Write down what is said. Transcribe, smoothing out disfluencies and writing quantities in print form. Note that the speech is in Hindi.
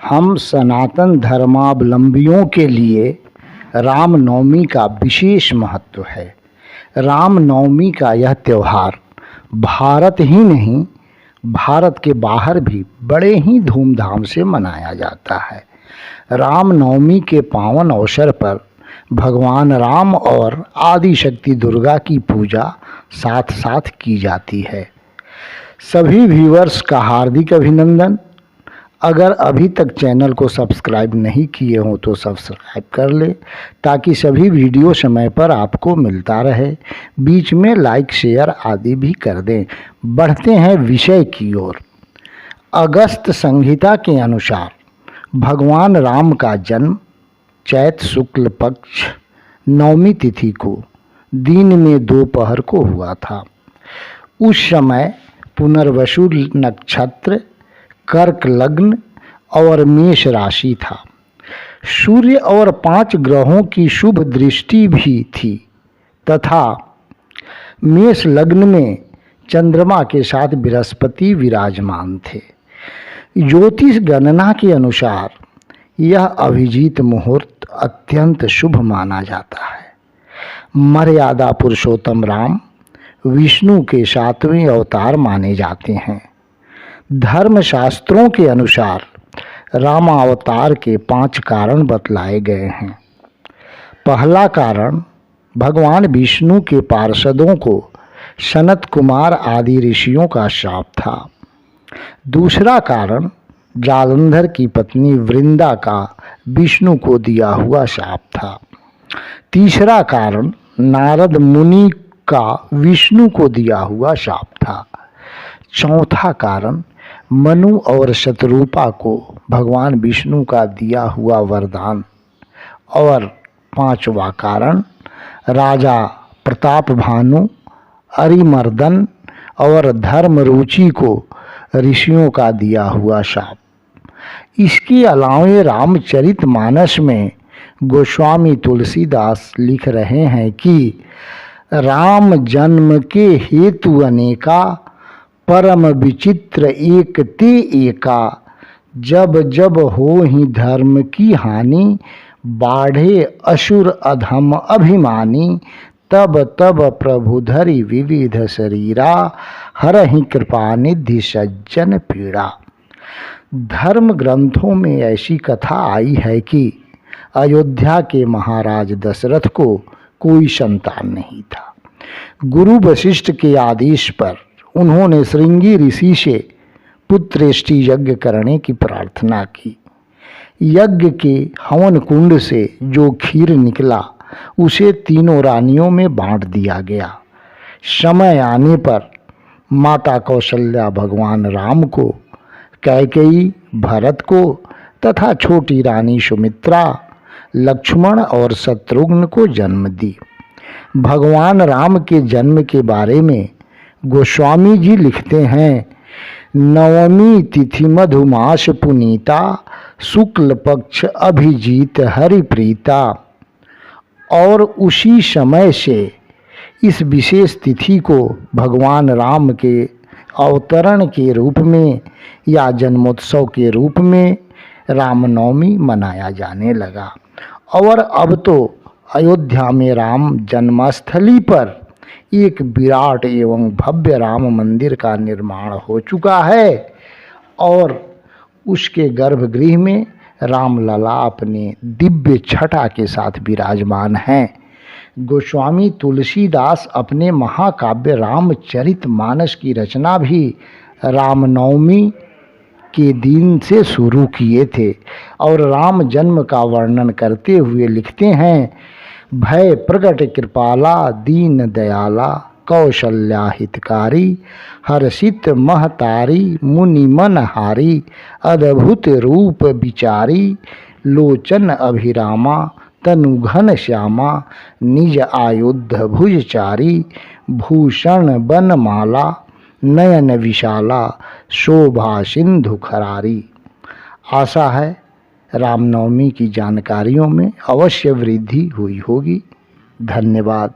हम सनातन धर्मावलंबियों के लिए रामनवमी का विशेष महत्व है। रामनवमी का यह त्यौहार भारत ही नहीं, भारत के बाहर भी बड़े ही धूमधाम से मनाया जाता है। रामनवमी के पावन अवसर पर भगवान राम और आदि शक्ति दुर्गा की पूजा साथ साथ की जाती है। सभी व्यूअर्स का हार्दिक अभिनंदन। अगर अभी तक चैनल को सब्सक्राइब नहीं किए हों तो सब्सक्राइब कर ले, ताकि सभी वीडियो समय पर आपको मिलता रहे। बीच में लाइक शेयर आदि भी कर दें। बढ़ते हैं विषय की ओर। अगस्त संहिता के अनुसार भगवान राम का जन्म चैत शुक्ल पक्ष नवमी तिथि को दिन में दोपहर को हुआ था। उस समय पुनर्वसु नक्षत्र, कर्क लग्न और मेष राशि था। सूर्य और 5 ग्रहों की शुभ दृष्टि भी थी तथा मेष लग्न में चंद्रमा के साथ बृहस्पति विराजमान थे। ज्योतिष गणना के अनुसार यह अभिजीत मुहूर्त अत्यंत शुभ माना जाता है। मर्यादा पुरुषोत्तम राम विष्णु के 7वें अवतार माने जाते हैं। धर्मशास्त्रों के अनुसार रामावतार के 5 कारण बतलाए गए हैं। पहला कारण भगवान विष्णु के पार्षदों को सनत कुमार आदि ऋषियों का शाप था। दूसरा कारण जालंधर की पत्नी वृंदा का विष्णु को दिया हुआ शाप था। तीसरा कारण नारद मुनि का विष्णु को दिया हुआ शाप था। चौथा कारण मनु और शतरूपा को भगवान विष्णु का दिया हुआ वरदान। और 5वां कारण राजा प्रताप भानु, अरिमर्दन और धर्मरुचि को ऋषियों का दिया हुआ शाप। इसके अलावे रामचरितमानस में गोस्वामी तुलसीदास लिख रहे हैं कि राम जन्म के हेतु अनेका, परम विचित्र एक ते एका। जब जब हो ही धर्म की हानि, बाढ़े असुर अधम अभिमानी। तब तब प्रभु धरि विविध शरीरा, हरहि कृपा निधि सज्जन पीड़ा। धर्म ग्रंथों में ऐसी कथा आई है कि अयोध्या के महाराज दशरथ को कोई संतान नहीं था। गुरु वशिष्ठ के आदेश पर उन्होंने श्रृंगी ऋषि से पुत्रेष्टि यज्ञ करने की प्रार्थना की। यज्ञ के हवन कुंड से जो खीर निकला उसे तीनों रानियों में बांट दिया गया। समय आने पर माता कौशल्या भगवान राम को, कैकेयी भरत को तथा छोटी रानी सुमित्रा, लक्ष्मण और शत्रुघ्न को जन्म दी। भगवान राम के जन्म के बारे में गोस्वामी जी लिखते हैं, नवमी तिथि मधुमास पुनीता, शुक्ल पक्ष अभिजीत हरिप्रीता। और उसी समय से इस विशेष तिथि को भगवान राम के अवतरण के रूप में या जन्मोत्सव के रूप में रामनवमी मनाया जाने लगा। और अब तो अयोध्या में राम जन्मस्थली पर एक विराट एवं भव्य राम मंदिर का निर्माण हो चुका है और उसके गर्भगृह में रामलला अपने दिव्य छटा के साथ विराजमान हैं। गोस्वामी तुलसीदास अपने महाकाव्य रामचरितमानस की रचना भी रामनवमी के दिन से शुरू किए थे और राम जन्म का वर्णन करते हुए लिखते हैं, भय प्रगट कृपाला दीन दयाला, कौशल्या हितकारी, हर्षित महतारी, मुनि मनहारी, अद्भुत रूप विचारी, लोचन अभिरामा, तनु घन श्यामा, निज आयुध भुजचारी, भूषण बनमाला, नयन विशाला, शोभा सिंधु खरारी। आशा है रामनवमी की जानकारियों में अवश्य वृद्धि हुई होगी। धन्यवाद।